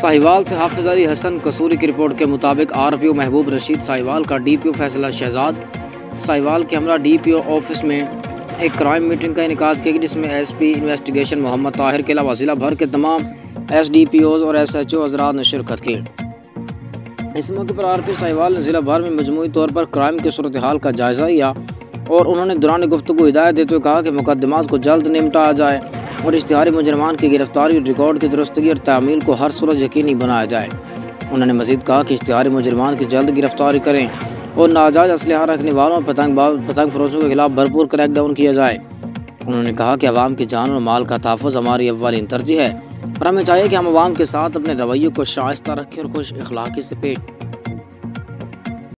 साहिवाल से हाफिज अली हसन कसूरी की रिपोर्ट के मुताबिक आरपीओ महबूब रशीद साहिवाल का डीपीओ फैसला शहजाद साहिवाल के हमरा डीपीओ ऑफिस में एक क्राइम मीटिंग का इनेकाद किया, जिसमें एसपी इन्वेस्टिगेशन मोहम्मद ताहिर के अलावा ज़िला भर के तमाम एसडीपीओज और एसएचओ हज़रात ने शिरकत की। इस मौके पर आरपीओ साहिवाल ने ज़िला भर में मजमूई तौर पर क्राइम की सूरत हाल का जायज़ा लिया और उन्होंने दौरान गुफ्तगू हिदायत देते हुए कहा कि मुकदमात को जल्द निपटाया जाए और इश्तिहारी मुजरमान की गिरफ्तारी और रिकॉर्ड की दुरुस्तगी और तामील को हर सूरत यकीनी बनाया जाए। उन्होंने मज़ीद कहा कि इश्तिहारी मुजरमान की जल्द गिरफ्तारी करें और नाजायज़ असलहा रखने वालों और पतंग फरोशों के खिलाफ भरपूर क्रैकडाउन किया जाए। उन्होंने कहा कि अवाम की जान और माल का तहफ़्फ़ुज़ हमारी अव्वलीन तरजीह है और हमें चाहिए कि हम अवाम के साथ अपने रवैये को शाइस्ता रखें और खुश अखलाक़ी से पेश